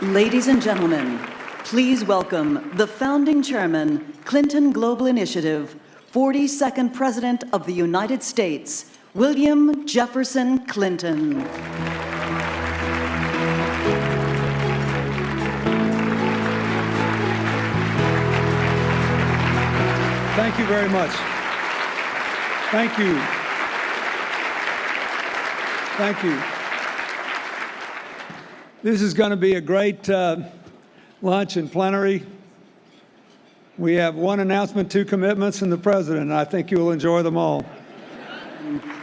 Ladies and gentlemen, please welcome the founding chairman, Clinton Global Initiative, 42nd President of the United States, William Jefferson Clinton. Thank you very much. Thank you. Thank you. This is going to be a great lunch in plenary. We have one announcement, two commitments, and the president. I think you will enjoy them all.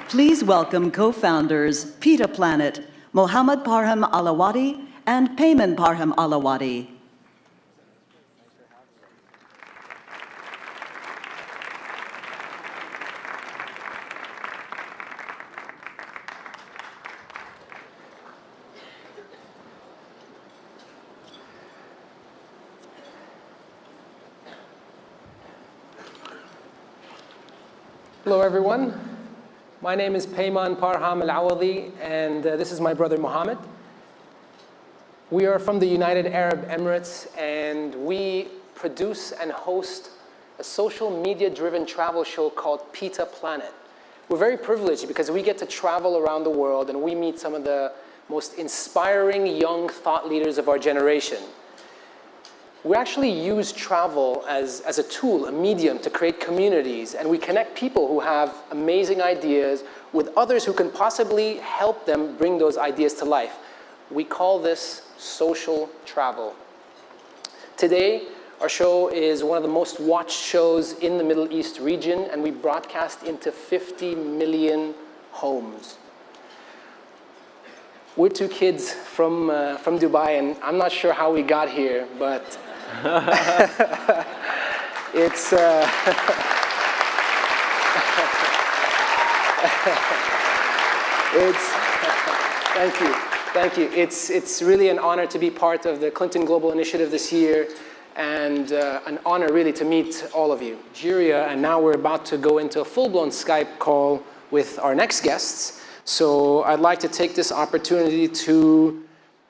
Please welcome co-founders PETA Planet, Mohammad Parham Alawati and Payman Parham Alawati. Hello, everyone. My name is Payman Parham Al-Awadi, and this is my brother Mohammed. We are from the United Arab Emirates, and we produce and host a social media-driven travel show called PETA Planet. We're very privileged because we get to travel around the world, and we meet some of the most inspiring young thought leaders of our generation. We actually use travel as a tool, a medium to create communities, and we connect people who have amazing ideas with others who can possibly help them bring those ideas to life. We call this social travel. Today, our show is one of the most watched shows in the Middle East region, and we broadcast into 50 million homes. We're two kids from Dubai, and I'm not sure how we got here, but it's thank you. It's really an honor to be part of the Clinton Global Initiative this year, and an honor really to meet all of you. Nigeria, and now we're about to go into a full-blown Skype call with our next guests. So I'd like to take this opportunity to,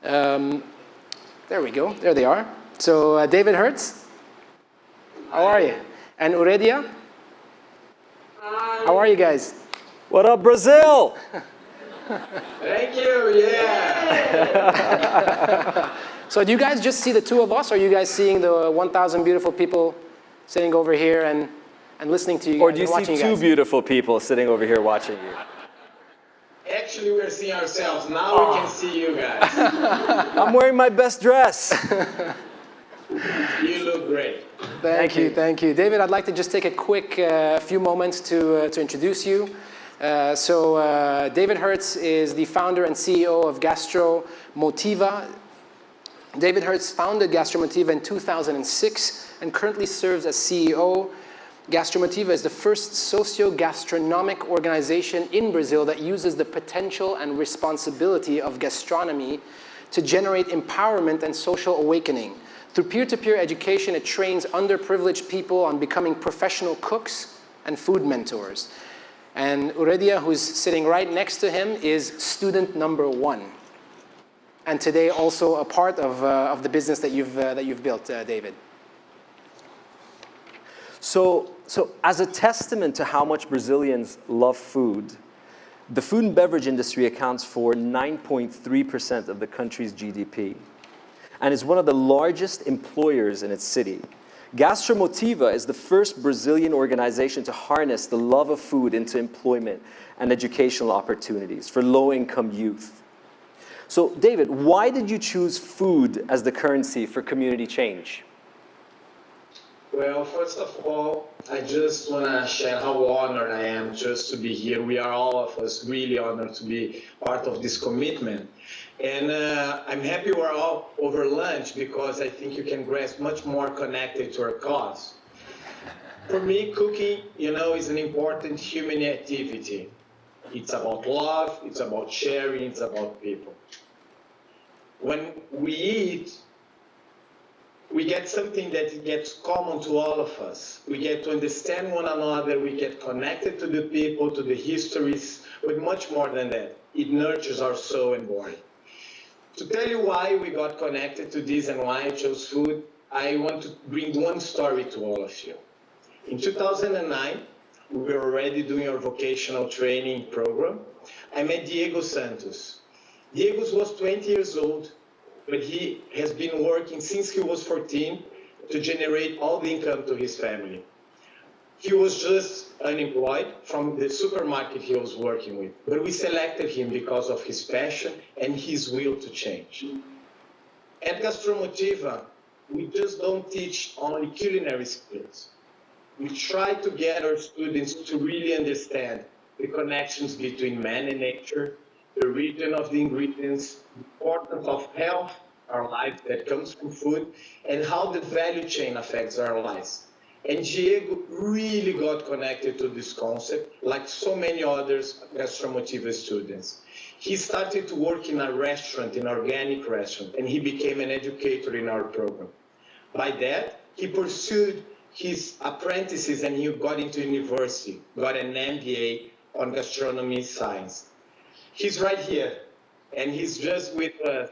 there we go, there they are. So David Hertz, how are you? And Uredia, how are you guys? What up, Brazil? Thank you, yeah. So do you guys just see the two of us, or are you guys seeing the 1,000 beautiful people sitting over here and listening to you guys? Or do you see two beautiful people sitting over here watching you? Actually, we're seeing ourselves. Now we can see you guys. I'm wearing my best dress. You look great. Thank you. David, I'd like to just take a quick few moments to introduce you. David Hertz is the founder and CEO of Gastromotiva. David Hertz founded Gastromotiva in 2006 and currently serves as CEO. Gastromotiva is the first socio-gastronomic organization in Brazil that uses the potential and responsibility of gastronomy to generate empowerment and social awakening. Through peer-to-peer education, it trains underprivileged people on becoming professional cooks and food mentors. And Uredia, who's sitting right next to him, is student number 1. And today also a part of the business that you've built, David. So as a testament to how much Brazilians love food, the food and beverage industry accounts for 9.3% of the country's GDP and is one of the largest employers in its city. Gastromotiva is the first Brazilian organization to harness the love of food into employment and educational opportunities for low-income youth. So, David, why did you choose food as the currency for community change? Well, first of all, I just want to share how honored I am just to be here. We are all of us really honored to be part of this commitment. And I'm happy we're all over lunch because I think you can grasp much more connected to our cause. For me, cooking, is an important human activity. It's about love, it's about sharing, it's about people. When we eat, we get something that gets common to all of us. We get to understand one another, we get connected to the people, to the histories, but much more than that. It nurtures our soul and body. To tell you why we got connected to this and why I chose food, I want to bring one story to all of you. In 2009, we were already doing our vocational training program. I met Diego Santos. Diego was 20 years old, but he has been working since he was 14 to generate all the income to his family. He was just unemployed from the supermarket he was working with, but we selected him because of his passion and his will to change. At Gastromotiva, we just don't teach only culinary skills. We try to get our students to really understand the connections between man and nature, the origin of the ingredients, the importance of health, our life that comes from food, and how the value chain affects our lives. And Diego really got connected to this concept, like so many others Gastromotiva students. He started to work in a restaurant, an organic restaurant, and he became an educator in our program. By that, he pursued his apprentices and he got into university, got an MBA on gastronomy science. He's right here, and he's just with us,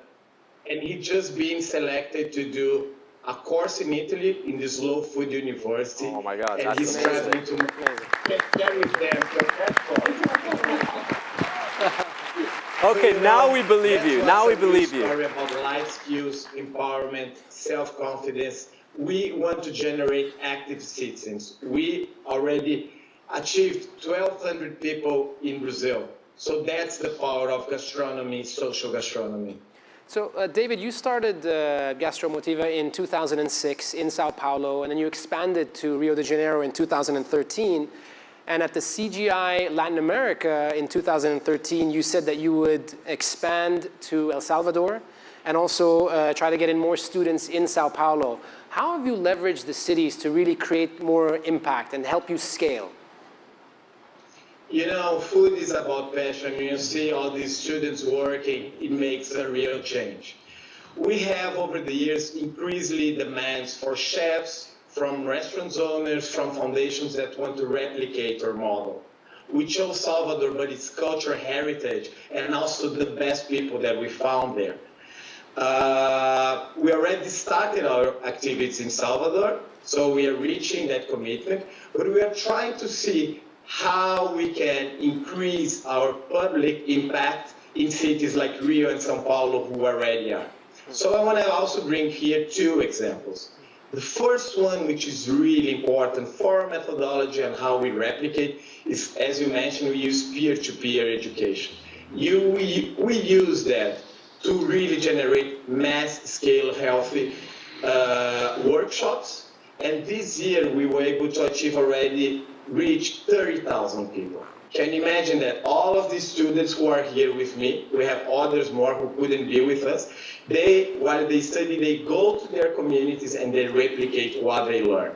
and he's just being selected to do a course in Italy in the Slow Food University. Oh my God, and that's he's amazing. traveling to share with them. So that's all. Okay, now we believe you. Now we believe you. Story about life skills, empowerment, self-confidence. We want to generate active citizens. We already achieved 1,200 people in Brazil. So that's the power of gastronomy, social gastronomy. So, David, you started Gastromotiva in 2006 in Sao Paulo, and then you expanded to Rio de Janeiro in 2013. And at the CGI Latin America in 2013, you said that you would expand to El Salvador and also try to get in more students in Sao Paulo. How have you leveraged the cities to really create more impact and help you scale? You know, food is about passion. When you see all these students working, it makes a real change. We have, over the years, increasingly demands for chefs, from restaurant owners, from foundations that want to replicate our model. We chose Salvador, but its culture, heritage, and also the best people that we found there. We already started our activities in Salvador, so we are reaching that commitment, but we are trying to see how we can increase our public impact in cities like Rio and São Paulo, who already are. So I want to also bring here two examples. The first one, which is really important for our methodology and how we replicate, is, as you mentioned, we use peer-to-peer education. We use that to really generate mass-scale healthy workshops. And this year, we were able to achieve already reach 30,000 people. Can you imagine that all of these students who are here with me, we have others more who couldn't be with us, while they study, they go to their communities and they replicate what they learn.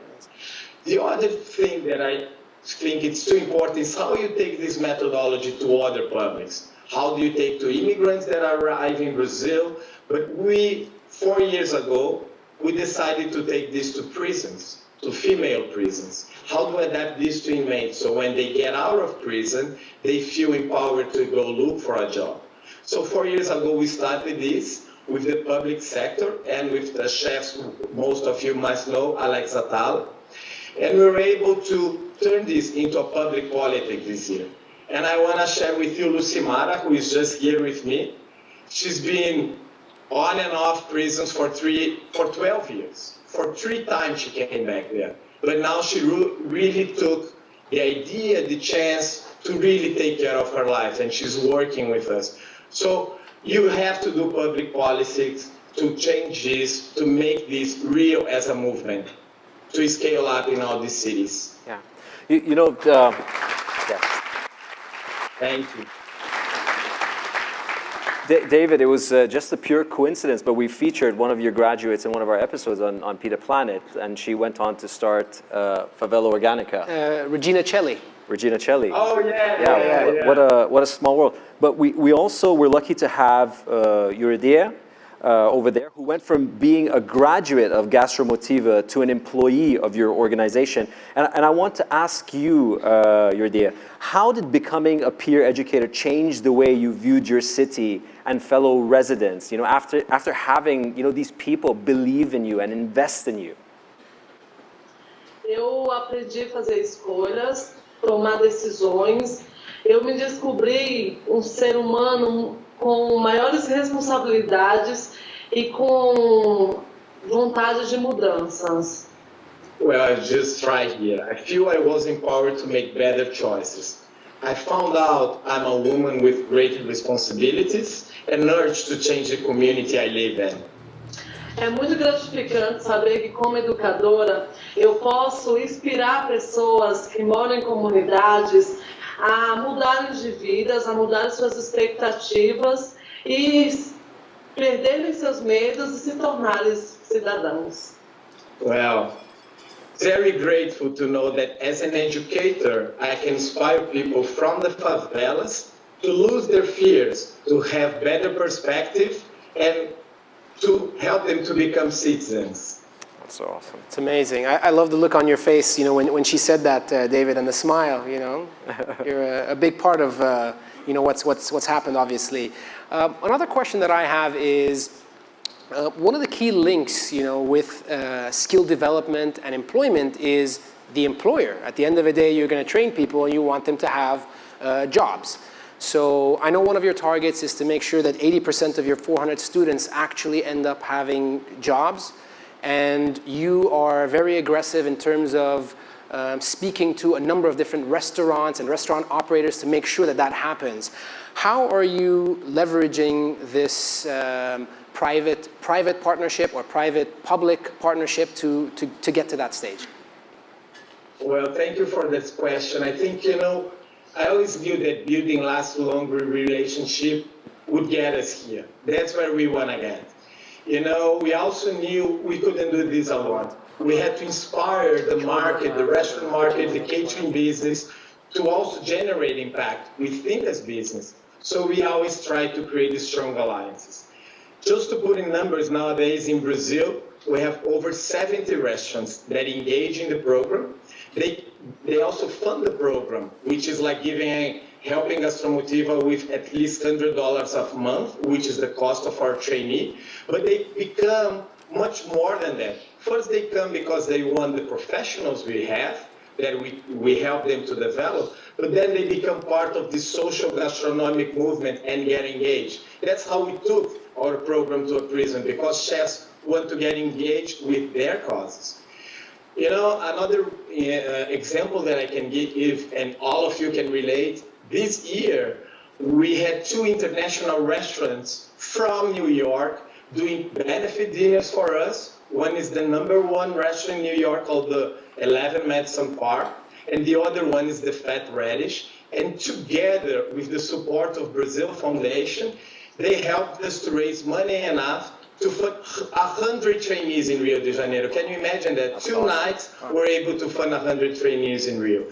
The other thing that I think it's too important is how you take this methodology to other publics. How do you take to immigrants that arrive in Brazil? But 4 years ago, we decided to take this to prisons, to female prisons. How to adapt this to inmates so when they get out of prison, they feel empowered to go look for a job. So 4 years ago, we started this with the public sector and with the chefs most of you must know, Alex Attal. And we were able to turn this into a public politic this year. And I want to share with you Lucimara, who is just here with me. She's been on and off prisons for 12 years. For 3 times she came back there. But now she really took the idea, the chance to really take care of her life, and she's working with us. So you have to do public policies to change this, to make this real as a movement, to scale up in all these cities. Yeah. Yes. Thank you. David, it was just a pure coincidence, but we featured one of your graduates in one of our episodes on Pita Planet, and she went on to start Favela Organica. Regina Celli. Regina Celli. Oh, yeah. What a small world. But we also were lucky to have Yuridia over there who went from being a graduate of Gastromotiva to an employee of your organization. And I want to ask you, Yurdia, how did becoming a peer educator change the way you viewed your city and fellow residents, after having, these people believe in you and invest in you? Eu aprendi a fazer escolhas, tomar decisões. Eu me descobri um ser humano com maiores responsabilidades e com vontade de mudanças. Well, I just tried here. I feel I was empowered to make better choices. I found out I'm a woman with great responsibilities and an urge to change the community I live in. É muito gratificante saber que, como educadora, eu posso inspirar pessoas que moram em comunidades a mudarem de vidas, a mudarem suas expectativas e perderem seus medos e se tornarem cidadãos. Well, very grateful to know that as an educator, I can inspire people from the favelas to lose their fears, to have better perspective, and to help them to become citizens. That's so awesome. It's amazing. I love the look on your face, when she said that, David, and the smile, You're a big part of, what's happened, obviously. Another question that I have is, one of the key links, with skill development and employment is the employer. At the end of the day, you're going to train people and you want them to have jobs. So I know one of your targets is to make sure that 80% of your 400 students actually end up having jobs. And you are very aggressive in terms of speaking to a number of different restaurants and restaurant operators to make sure that that happens. How are you leveraging this private partnership or private-public partnership to get to that stage? Well, thank you for this question. I think, I always knew that building lasting longer relationship would get us here. That's where we want to get. We also knew we couldn't do this alone. We had to inspire the market, the restaurant market, the catering business to also generate impact. We think as business. So we always try to create strong alliances. Just to put in numbers, nowadays in Brazil, we have over 70 restaurants that engage in the program. They also fund the program, which is like helping Gastromotiva with at least $100 a month, which is the cost of our trainee. But they become much more than that. First, they come because they want the professionals we have, that we help them to develop, but then they become part of the social gastronomic movement and get engaged. That's how we took our program to a prison, because chefs want to get engaged with their causes. Another example that I can give, and all of you can relate, this year we had 2 international restaurants from New York doing benefit dinners for us. One is the #1 restaurant in New York called the 11 Madison Park, and the other one is the Fat Radish. And together, with the support of Brazil Foundation, they helped us to raise money enough to fund 100 trainees in Rio de Janeiro. Can you imagine that? That's 2 awesome. Nights, we're able to fund 100 trainees in Rio.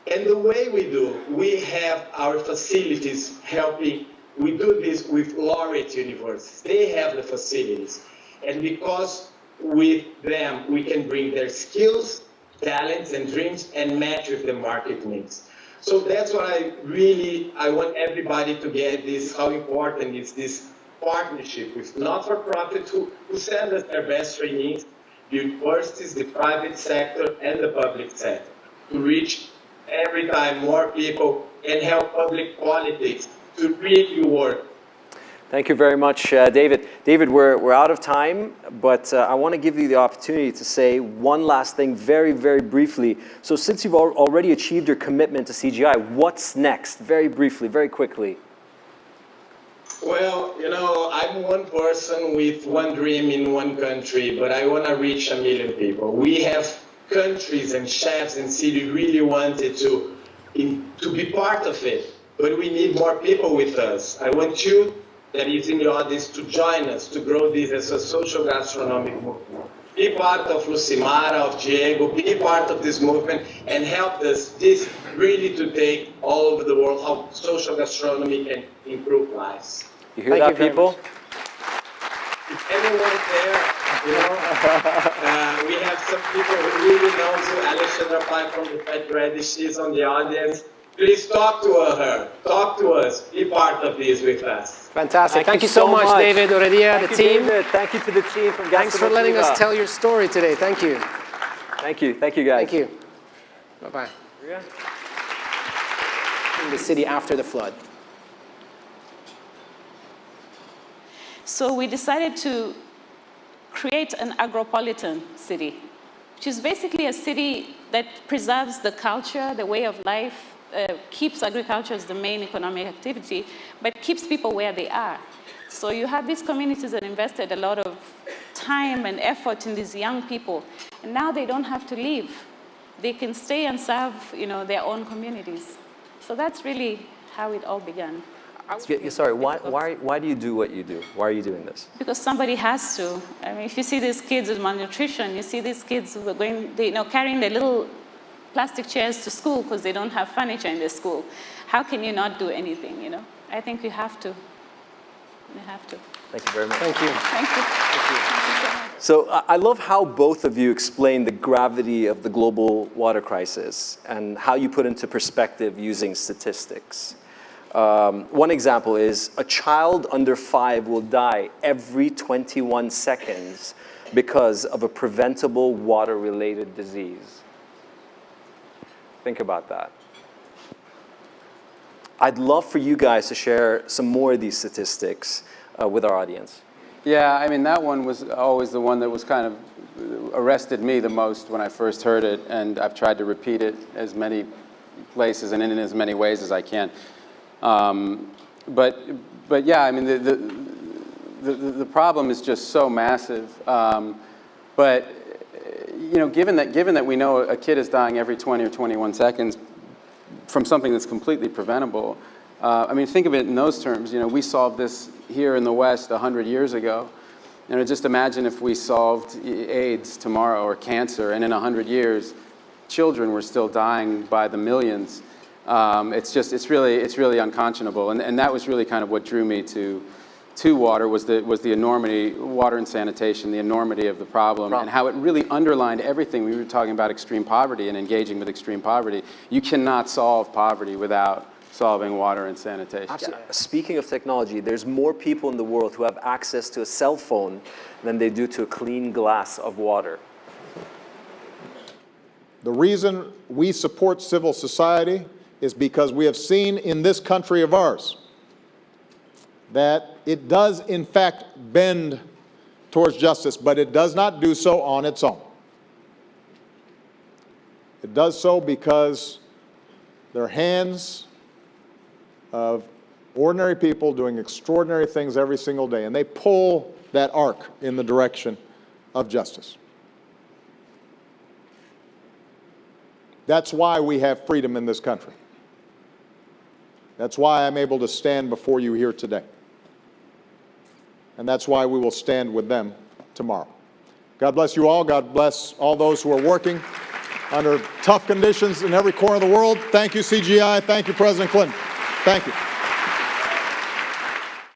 And the way we do, we have our facilities helping. We do this with laureate universities. They have the facilities. And because with them, we can bring their skills, talents, and dreams and match with the market needs. So that's what I want everybody to get this, how important is this partnership with not-for-profit who send us their best trainees, the universities, the private sector, and the public sector, to reach every time more people and help public politics to really work. Thank you very much, David. David, we're out of time, but I want to give you the opportunity to say one last thing very, very briefly. So since you've already achieved your commitment to CGI, what's next? Very briefly, very quickly. Well, I'm one person with one dream in one country, but I want to reach 1 million people. We have countries and chefs and cities really wanted to be part of it, but we need more people with us. I want you that is in the audience to join us to grow this as a social gastronomic movement. Be part of Lucimara, of Diego, be part of this movement and help us this really to take all over the world how social gastronomy can improve lives. You hear that, people? anyone there, you know. We have some people who really know Alexandra Pai from the Fat Radish. She's on the audience. Please talk to her. Talk to us. Be part of this with us. Fantastic. Thank you so much, David, Oredia, the team. David. Thank you to the team from Gastromotiva. Thanks for letting us tell your story today. Thank you. Thank you. Thank you, guys. Thank you. Bye-bye. In the city after the flood. So we decided to create an agropolitan city, which is basically a city that preserves the culture, the way of life, keeps agriculture as the main economic activity, but keeps people where they are. So you have these communities that invested a lot of time and effort in these young people, and now they don't have to leave. They can stay and serve, their own communities. So that's really how it all began. Sorry, why do you do what you do? Why are you doing this? Because somebody has to. I mean, if you see these kids with malnutrition, you see these kids who are carrying their little plastic chairs to school because they don't have furniture in their school. How can you not do anything, I think we have to. We have to. Thank you very much. Thank you. Thank you. Thank you. So I love how both of you explain the gravity of the global water crisis and how you put into perspective using statistics. One example is a child under 5 will die every 21 seconds because of a preventable water-related disease. Think about that. I'd love for you guys to share some more of these statistics with our audience. Yeah, I mean, that one was always the one that was kind of arrested me the most when I first heard it, and I've tried to repeat it as many places and in as many ways as I can. But yeah, I mean, the problem is just so massive. But given that we know a kid is dying every 20 or 21 seconds from something that's completely preventable, I mean, think of it in those terms. We solved this here in the West 100 years ago. Just imagine if we solved AIDS tomorrow or cancer, and in 100 years, children were still dying by the millions. It's really unconscionable, and that was really kind of what drew me to water was the enormity, water and sanitation, the enormity of the problem, and how it really underlined everything. We were talking about extreme poverty and engaging with extreme poverty. You cannot solve poverty without solving water and sanitation. Absolutely. Speaking of technology, there's more people in the world who have access to a cell phone than they do to a clean glass of water. The reason we support civil society is because we have seen in this country of ours that it does in fact bend towards justice, but it does not do so on its own. It does so because there are hands of ordinary people doing extraordinary things every single day, and they pull that arc in the direction of justice. That's why we have freedom in this country. That's why I'm able to stand before you here today. And that's why we will stand with them tomorrow. God bless you all. God bless all those who are working under tough conditions in every corner of the world. Thank you, CGI. Thank you, President Clinton. Thank you.